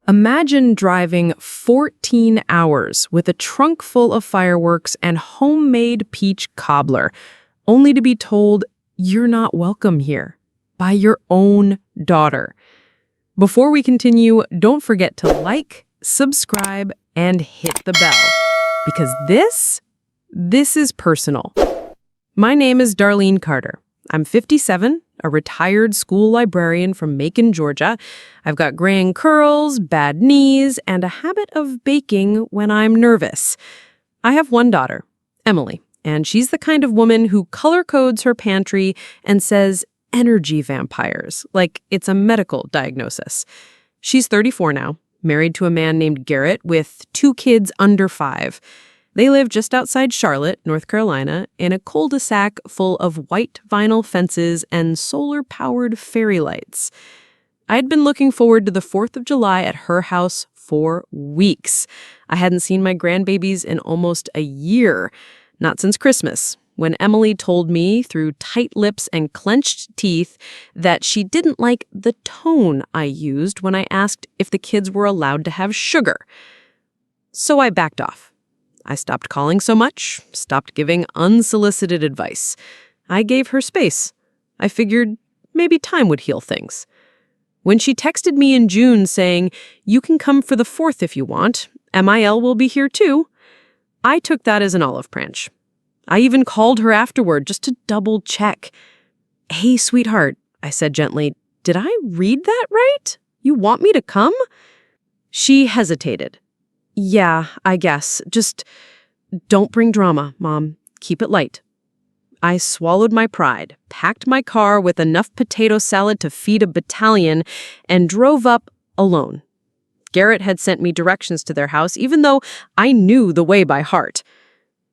Imagine driving 14 hours with a trunk full of fireworks and homemade peach cobbler, only to be told you're not welcome here by your own daughter. Before we continue, don't forget to like, subscribe, and hit the bell, because this is personal. My name is Darlene Carter. I'm 57, a retired school librarian from Macon, Georgia. I've got graying curls, bad knees, and a habit of baking when I'm nervous. I have one daughter, Emily, and she's the kind of woman who color codes her pantry and says energy vampires, like it's a medical diagnosis. She's 34 now, married to a man named Garrett with 2 kids under 5. They live just outside Charlotte, North Carolina, in a cul-de-sac full of white vinyl fences and solar-powered fairy lights. I'd been looking forward to the 4th of July at her house for weeks. I hadn't seen my grandbabies in almost a year, not since Christmas, when Emily told me through tight lips and clenched teeth that she didn't like the tone I used when I asked if the kids were allowed to have sugar. So I backed off. I stopped calling so much, stopped giving unsolicited advice. I gave her space. I figured maybe time would heal things. When she texted me in June saying, "You can come for the 4th if you want. MIL will be here too," I took that as an olive branch. I even called her afterward just to double check. "Hey, sweetheart," I said gently, "did I read that right? You want me to come?" She hesitated. "Yeah, I guess. Just don't bring drama, Mom. Keep it light." I swallowed my pride, packed my car with enough potato salad to feed a battalion, and drove up alone. Garrett had sent me directions to their house, even though I knew the way by heart.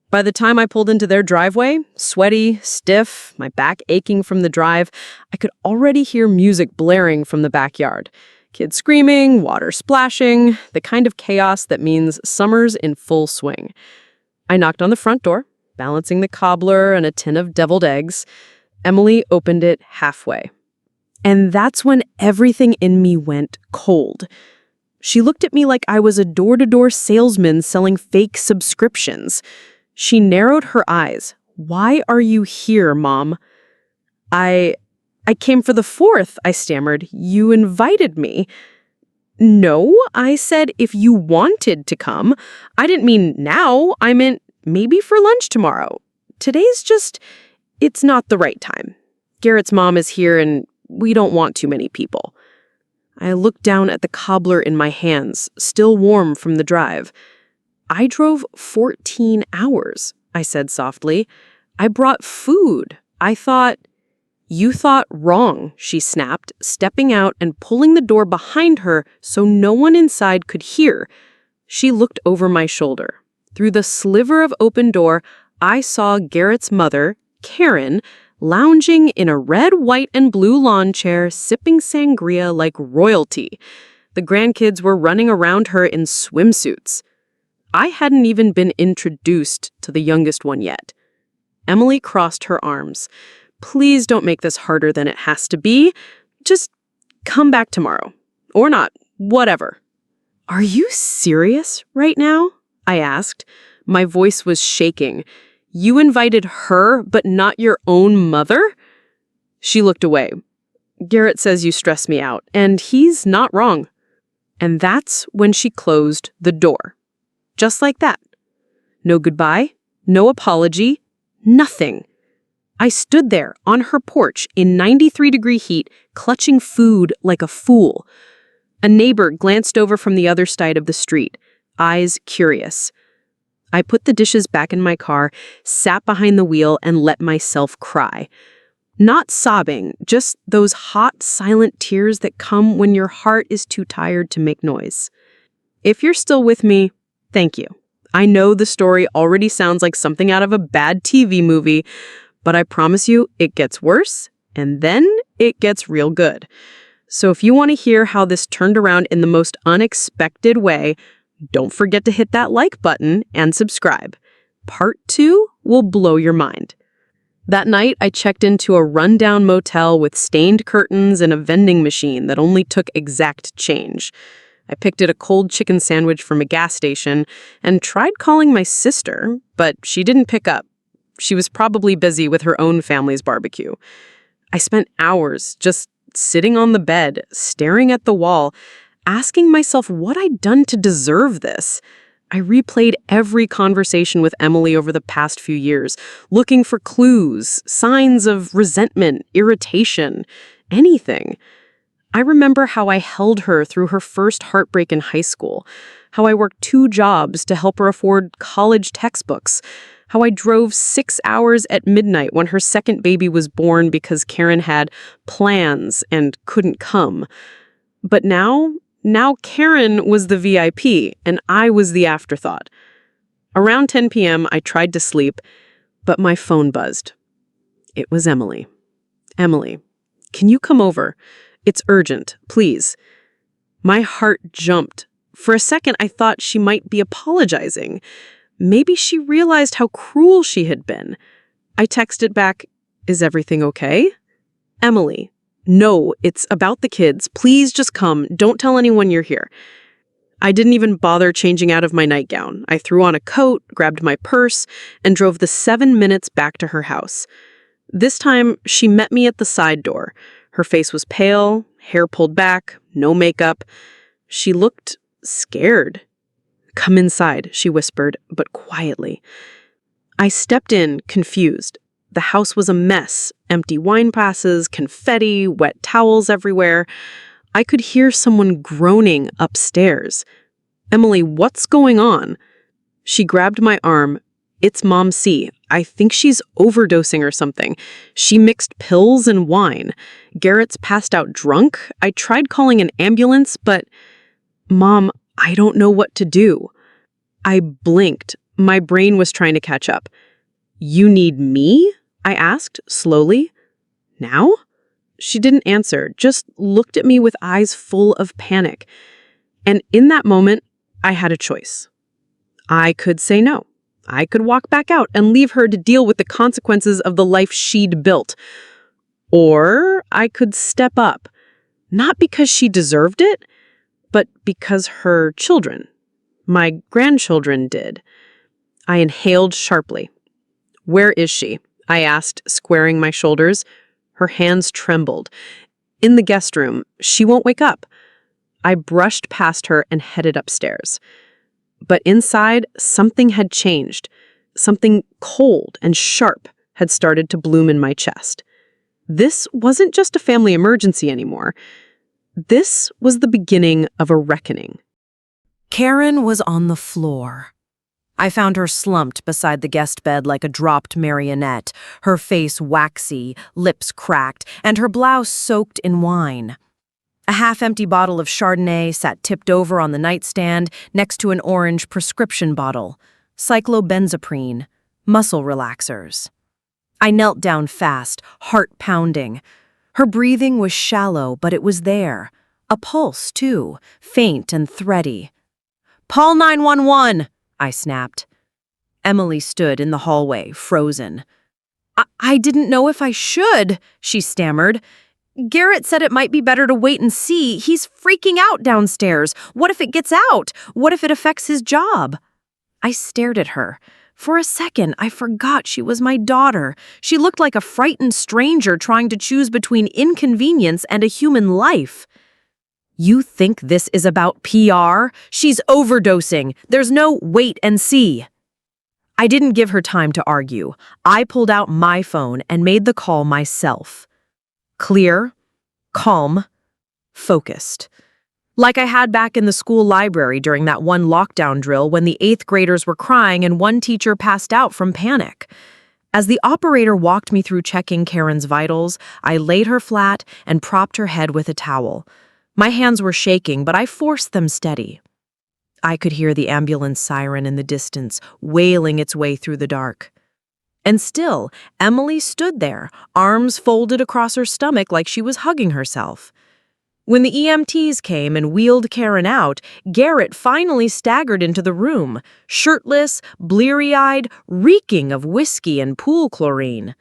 By the time I pulled into their driveway, sweaty, stiff, my back aching from the drive, I could already hear music blaring from the backyard. Kids screaming, water splashing, the kind of chaos that means summer's in full swing. I knocked on the front door, balancing the cobbler and a tin of deviled eggs. Emily opened it halfway. And that's when everything in me went cold. She looked at me like I was a door-to-door salesman selling fake subscriptions. She narrowed her eyes. "Why are you here, Mom?" I came for the 4th, I stammered. "You invited me." "No," I said, "if you wanted to come. I didn't mean now. I meant maybe for lunch tomorrow. Today's just, it's not the right time. Garrett's mom is here and we don't want too many people." I looked down at the cobbler in my hands, still warm from the drive. "I drove 14 hours, I said softly. "I brought food. I thought—" "You thought wrong," she snapped, stepping out and pulling the door behind her so no one inside could hear. She looked over my shoulder. Through the sliver of open door, I saw Garrett's mother, Karen, lounging in a red, white, and blue lawn chair, sipping sangria like royalty. The grandkids were running around her in swimsuits. I hadn't even been introduced to the youngest one yet. Emily crossed her arms. "Please don't make this harder than it has to be. Just come back tomorrow. Or not. Whatever." "Are you serious right now?" I asked. My voice was shaking. "You invited her, but not your own mother?" She looked away. "Garrett says you stress me out, and he's not wrong." And that's when she closed the door. Just like that. No goodbye, no apology, nothing. I stood there on her porch in 93-degree heat, clutching food like a fool. A neighbor glanced over from the other side of the street, eyes curious. I put the dishes back in my car, sat behind the wheel, and let myself cry. Not sobbing, just those hot, silent tears that come when your heart is too tired to make noise. If you're still with me, thank you. I know the story already sounds like something out of a bad TV movie, but I promise you it gets worse, and then it gets real good. So if you want to hear how this turned around in the most unexpected way, don't forget to hit that like button and subscribe. Part 2 will blow your mind. That night, I checked into a rundown motel with stained curtains and a vending machine that only took exact change. I picked at a cold chicken sandwich from a gas station and tried calling my sister, but she didn't pick up. She was probably busy with her own family's barbecue. I spent hours just sitting on the bed, staring at the wall, asking myself what I'd done to deserve this. I replayed every conversation with Emily over the past few years, looking for clues, signs of resentment, irritation, anything. I remember how I held her through her first heartbreak in high school, how I worked 2 jobs to help her afford college textbooks, how I drove 6 hours at midnight when her second baby was born because Karen had plans and couldn't come. But now Karen was the VIP and I was the afterthought. Around 10 p.m., I tried to sleep, but my phone buzzed. It was Emily. Emily, can you come over? It's urgent, please. My heart jumped. For a second, I thought she might be apologizing. Maybe she realized how cruel she had been. I texted back, "Is everything okay?" Emily, "No, it's about the kids. Please just come. Don't tell anyone you're here." I didn't even bother changing out of my nightgown. I threw on a coat, grabbed my purse, and drove the 7 minutes back to her house. This time, she met me at the side door. Her face was pale, hair pulled back, no makeup. She looked scared. "Come inside," she whispered, but quietly. I stepped in, confused. The house was a mess. Empty wine glasses, confetti, wet towels everywhere. I could hear someone groaning upstairs. "Emily, what's going on?" She grabbed my arm. "It's Mom C. I think she's overdosing or something. She mixed pills and wine. Garrett's passed out drunk. I tried calling an ambulance, but... Mom, I don't know what to do." I blinked. My brain was trying to catch up. "You need me?" I asked, slowly. "Now?" She didn't answer, just looked at me with eyes full of panic. And in that moment, I had a choice. I could say no. I could walk back out and leave her to deal with the consequences of the life she'd built. Or I could step up, not because she deserved it, but because her children, my grandchildren, did. I inhaled sharply. "Where is she?" I asked, squaring my shoulders. Her hands trembled. "In the guest room. She won't wake up." I brushed past her and headed upstairs. But inside, something had changed. Something cold and sharp had started to bloom in my chest. This wasn't just a family emergency anymore. This was the beginning of a reckoning. Karen was on the floor. I found her slumped beside the guest bed like a dropped marionette, her face waxy, lips cracked, and her blouse soaked in wine. A half-empty bottle of Chardonnay sat tipped over on the nightstand next to an orange prescription bottle, cyclobenzaprine, muscle relaxers. I knelt down fast, heart pounding. Her breathing was shallow, but it was there. A pulse, too, faint and thready. "Call 911!" I snapped. Emily stood in the hallway, frozen. I didn't know if I should," she stammered. "Garrett said it might be better to wait and see. He's freaking out downstairs. What if it gets out? What if it affects his job?" I stared at her. For a second, I forgot she was my daughter. She looked like a frightened stranger trying to choose between inconvenience and a human life. "You think this is about PR? She's overdosing. There's no wait and see." I didn't give her time to argue. I pulled out my phone and made the call myself. Clear, calm, focused. Like I had back in the school library during that one lockdown drill when the 8th graders were crying and one teacher passed out from panic. As the operator walked me through checking Karen's vitals, I laid her flat and propped her head with a towel. My hands were shaking, but I forced them steady. I could hear the ambulance siren in the distance, wailing its way through the dark. And still, Emily stood there, arms folded across her stomach like she was hugging herself. When the EMTs came and wheeled Karen out, Garrett finally staggered into the room, shirtless, bleary-eyed, reeking of whiskey and pool chlorine.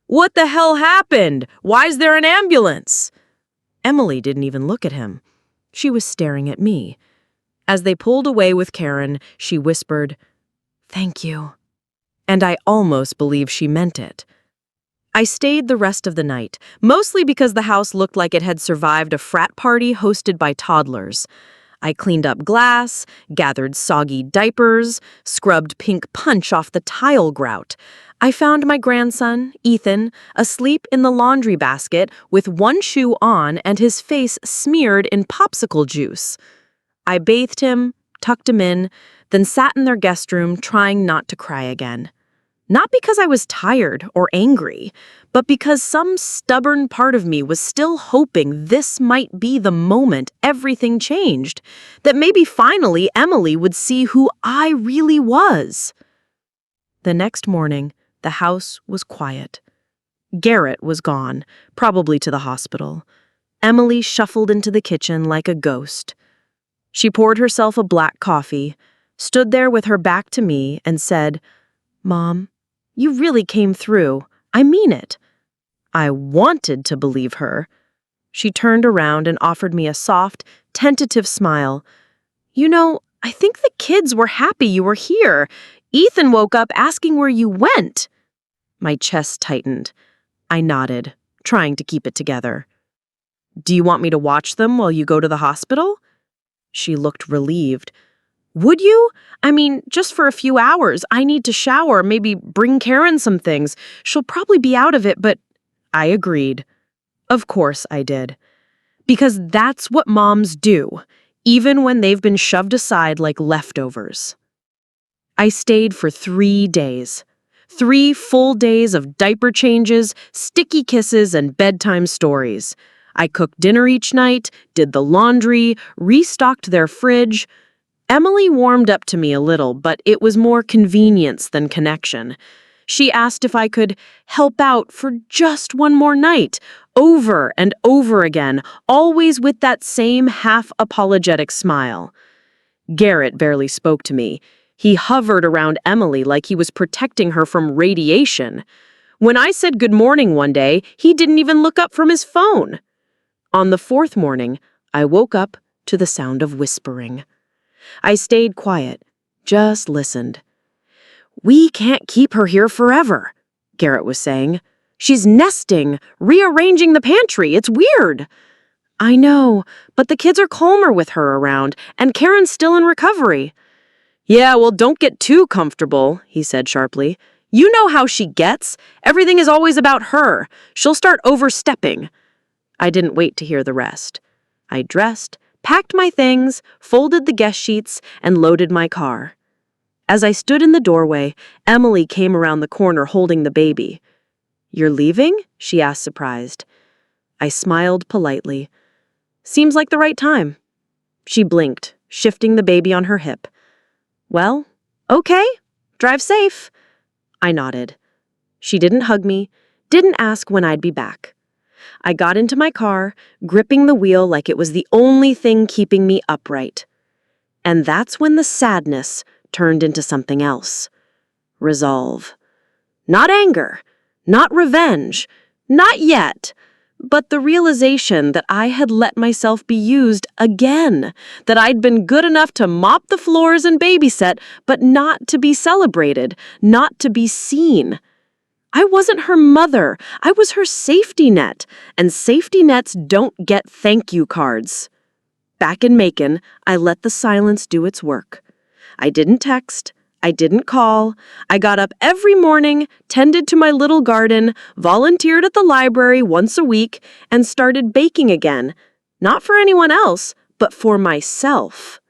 "What the hell happened? Why's there an ambulance?" Emily didn't even look at him. She was staring at me. As they pulled away with Karen, she whispered, "Thank you." And I almost believe she meant it. I stayed the rest of the night, mostly because the house looked like it had survived a frat party hosted by toddlers. I cleaned up glass, gathered soggy diapers, scrubbed pink punch off the tile grout. I found my grandson, Ethan, asleep in the laundry basket with one shoe on and his face smeared in popsicle juice. I bathed him, tucked him in, then sat in their guest room trying not to cry again. Not because I was tired or angry, but because some stubborn part of me was still hoping this might be the moment everything changed, that maybe finally Emily would see who I really was. The next morning, the house was quiet. Garrett was gone, probably to the hospital. Emily shuffled into the kitchen like a ghost. She poured herself a black coffee, stood there with her back to me, and said, "Mom, you really came through. I mean it." I wanted to believe her. She turned around and offered me a soft, tentative smile. "You know, I think the kids were happy you were here. Ethan woke up asking where you went." My chest tightened. I nodded, trying to keep it together. "Do you want me to watch them while you go to the hospital?" She looked relieved. "Would you? I mean, just for a few hours. I need to shower, maybe bring Karen some things. She'll probably be out of it, but—" I agreed. Of course I did. Because that's what moms do, even when they've been shoved aside like leftovers. I stayed for 3 days. 3 full days of diaper changes, sticky kisses, and bedtime stories. I cooked dinner each night, did the laundry, restocked their fridge. Emily warmed up to me a little, but it was more convenience than connection. She asked if I could help out for just one more night, over and over again, always with that same half-apologetic smile. Garrett barely spoke to me. He hovered around Emily like he was protecting her from radiation. When I said good morning one day, he didn't even look up from his phone. On the 4th morning, I woke up to the sound of whispering. I stayed quiet, just listened. "We can't keep her here forever," Garrett was saying. "She's nesting, rearranging the pantry. It's weird." "I know, but the kids are calmer with her around, and Karen's still in recovery." "Yeah, well, don't get too comfortable," he said sharply. "You know how she gets. Everything is always about her. She'll start overstepping." I didn't wait to hear the rest. I dressed, packed my things, folded the guest sheets, and loaded my car. As I stood in the doorway, Emily came around the corner holding the baby. "You're leaving?" she asked, surprised. I smiled politely. "Seems like the right time." She blinked, shifting the baby on her hip. "Well, okay. Drive safe." I nodded. She didn't hug me, didn't ask when I'd be back. I got into my car, gripping the wheel like it was the only thing keeping me upright. And that's when the sadness turned into something else. Resolve. Not anger, not revenge, not yet, but the realization that I had let myself be used again, that I'd been good enough to mop the floors and babysit, but not to be celebrated, not to be seen. I wasn't her mother, I was her safety net, and safety nets don't get thank you cards. Back in Macon, I let the silence do its work. I didn't text, I didn't call. I got up every morning, tended to my little garden, volunteered at the library once a week, and started baking again. Not for anyone else, but for myself.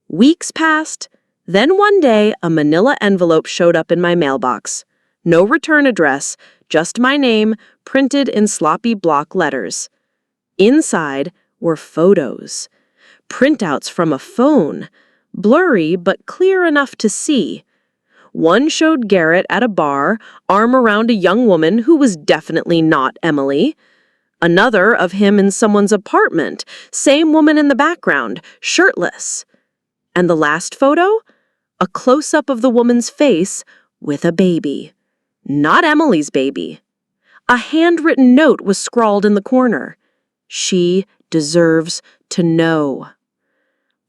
Weeks passed. Then one day, a manila envelope showed up in my mailbox. No return address, just my name, printed in sloppy block letters. Inside were photos. Printouts from a phone. Blurry but clear enough to see. One showed Garrett at a bar, arm around a young woman who was definitely not Emily. Another of him in someone's apartment, same woman in the background, shirtless. And the last photo? A close-up of the woman's face with a baby. Not Emily's baby. A handwritten note was scrawled in the corner. "She deserves to know."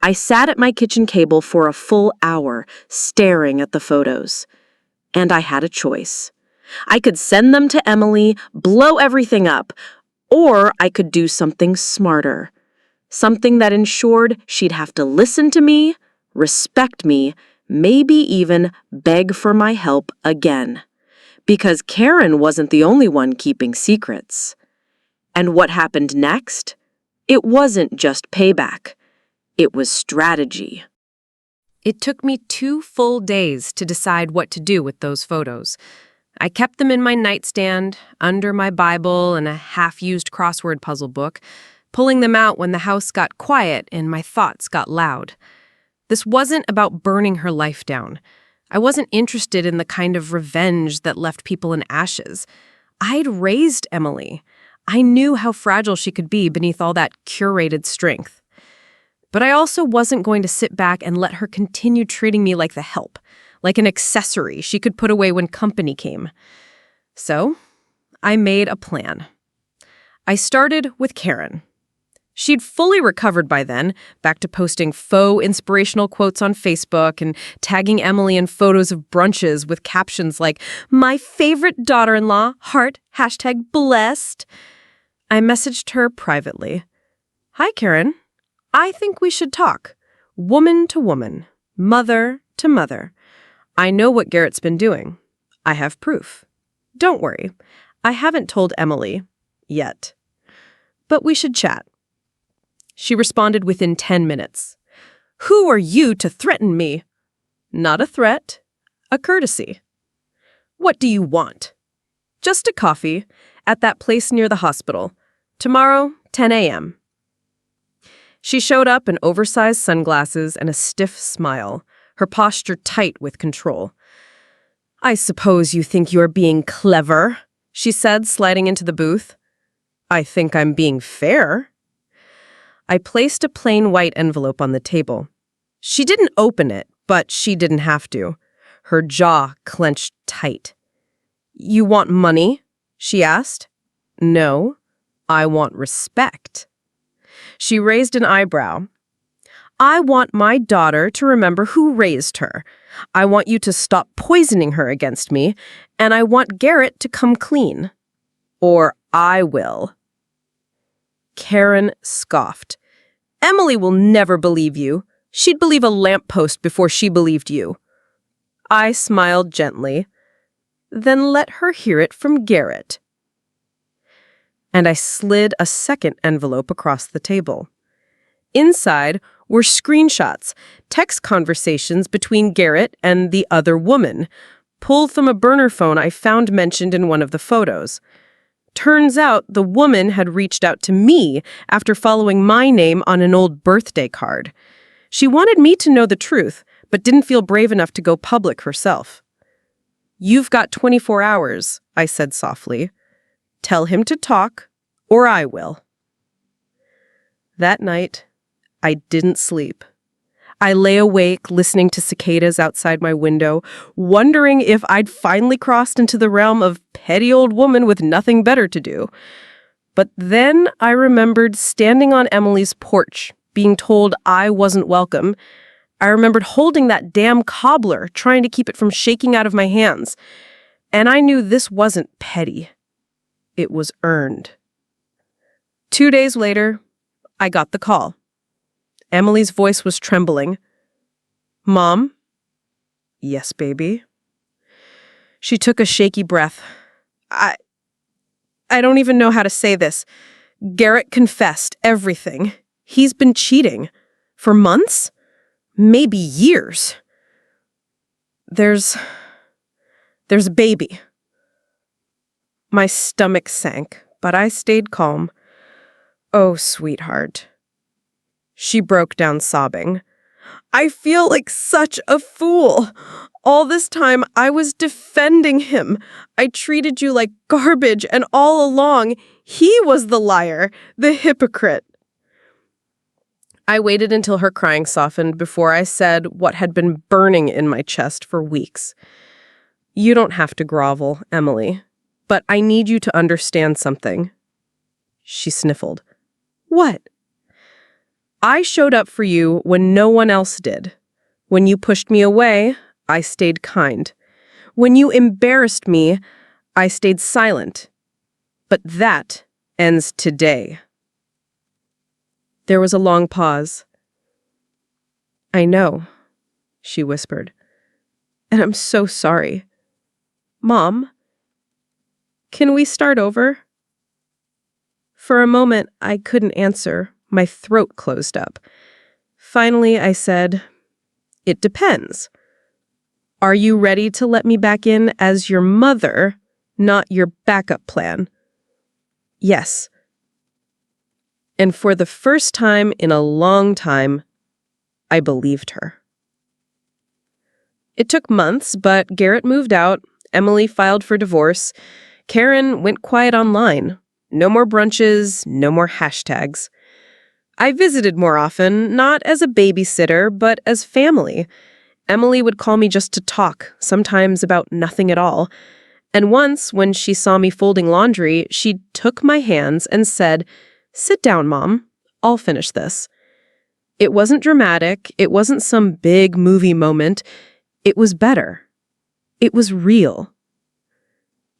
I sat at my kitchen table for a full hour, staring at the photos. And I had a choice. I could send them to Emily, blow everything up, or I could do something smarter. Something that ensured she'd have to listen to me, respect me, maybe even beg for my help again. Because Karen wasn't the only one keeping secrets. And what happened next? It wasn't just payback. It was strategy. It took me 2 full days to decide what to do with those photos. I kept them in my nightstand, under my Bible and a half-used crossword puzzle book, pulling them out when the house got quiet and my thoughts got loud. This wasn't about burning her life down. I wasn't interested in the kind of revenge that left people in ashes. I'd raised Emily. I knew how fragile she could be beneath all that curated strength. But I also wasn't going to sit back and let her continue treating me like the help, like an accessory she could put away when company came. So, I made a plan. I started with Karen. She'd fully recovered by then, back to posting faux inspirational quotes on Facebook and tagging Emily in photos of brunches with captions like, "My favorite daughter-in-law, heart, #blessed." I messaged her privately. "Hi, Karen. I think we should talk. Woman to woman. Mother to mother. I know what Garrett's been doing. I have proof. Don't worry. I haven't told Emily. Yet. But we should chat." She responded within 10 minutes. "Who are you to threaten me?" "Not a threat. A courtesy." "What do you want?" "Just a coffee. At that place near the hospital. Tomorrow, 10 a.m. She showed up in oversized sunglasses and a stiff smile, her posture tight with control. "I suppose you think you're being clever," she said, sliding into the booth. "I think I'm being fair." I placed a plain white envelope on the table. She didn't open it, but she didn't have to. Her jaw clenched tight. "You want money?" she asked. "No, I want respect." She raised an eyebrow. "I want my daughter to remember who raised her. I want you to stop poisoning her against me, and I want Garrett to come clean. Or I will." Karen scoffed. "Emily will never believe you. She'd believe a lamppost before she believed you." I smiled gently. "Then let her hear it from Garrett." And I slid a second envelope across the table. Inside were screenshots, text conversations between Garrett and the other woman, pulled from a burner phone I found mentioned in one of the photos. Turns out the woman had reached out to me after following my name on an old birthday card. She wanted me to know the truth, but didn't feel brave enough to go public herself. "You've got 24 hours, I said softly. "Tell him to talk, or I will." That night, I didn't sleep. I lay awake listening to cicadas outside my window, wondering if I'd finally crossed into the realm of petty old woman with nothing better to do. But then I remembered standing on Emily's porch, being told I wasn't welcome. I remembered holding that damn cobbler, trying to keep it from shaking out of my hands. And I knew this wasn't petty. It was earned. 2 days later, I got the call. Emily's voice was trembling. "Mom?" "Yes, baby." She took a shaky breath. I don't even know how to say this. Garrett confessed everything. He's been cheating. For months? Maybe years. There's a baby." My stomach sank, but I stayed calm. "Oh, sweetheart." She broke down sobbing. "I feel like such a fool. All this time I was defending him. I treated you like garbage, and all along he was the liar, the hypocrite." I waited until her crying softened before I said what had been burning in my chest for weeks. "You don't have to grovel, Emily, but I need you to understand something." She sniffled. "What?" I showed up for you when no one else did. When you pushed me away, I stayed kind. When you embarrassed me, I stayed silent. But that ends today." There was a long pause. "I know," she whispered. "And I'm so sorry. Mom, can we start over?" For a moment, I couldn't answer. My throat closed up. Finally, I said, "It depends. Are you ready to let me back in as your mother, not your backup plan?" "Yes." And for the first time in a long time, I believed her. It took months, but Garrett moved out. Emily filed for divorce. Karen went quiet online. No more brunches, no more hashtags. I visited more often, not as a babysitter, but as family. Emily would call me just to talk, sometimes about nothing at all. And once, when she saw me folding laundry, she took my hands and said, "Sit down, Mom. I'll finish this." It wasn't dramatic. It wasn't some big movie moment. It was better. It was real.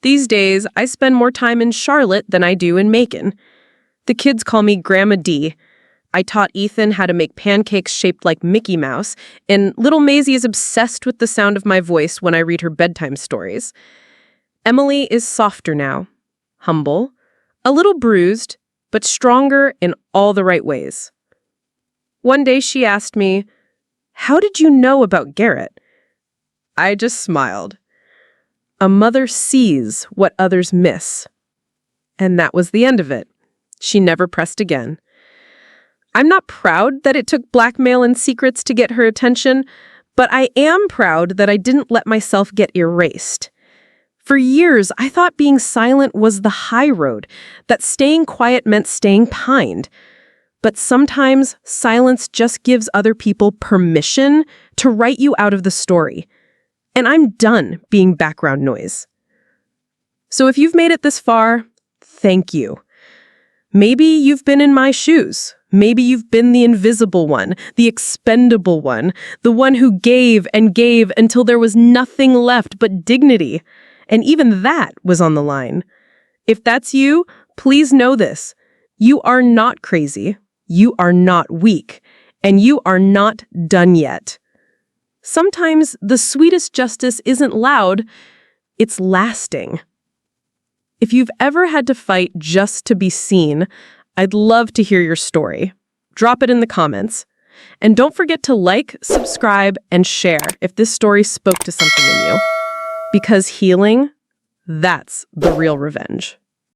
These days, I spend more time in Charlotte than I do in Macon. The kids call me Grandma D. I taught Ethan how to make pancakes shaped like Mickey Mouse, and little Maisie is obsessed with the sound of my voice when I read her bedtime stories. Emily is softer now, humble, a little bruised, but stronger in all the right ways. One day she asked me, "How did you know about Garrett?" I just smiled. A mother sees what others miss. And that was the end of it. She never pressed again. I'm not proud that it took blackmail and secrets to get her attention, but I am proud that I didn't let myself get erased. For years, I thought being silent was the high road, that staying quiet meant staying kind. But sometimes silence just gives other people permission to write you out of the story. And I'm done being background noise. So if you've made it this far, thank you. Maybe you've been in my shoes. Maybe you've been the invisible one, the expendable one, the one who gave and gave until there was nothing left but dignity. And even that was on the line. If that's you, please know this. You are not crazy. You are not weak. And you are not done yet. Sometimes the sweetest justice isn't loud, it's lasting. If you've ever had to fight just to be seen, I'd love to hear your story. Drop it in the comments. And don't forget to like, subscribe, and share if this story spoke to something in you. Because healing, that's the real revenge.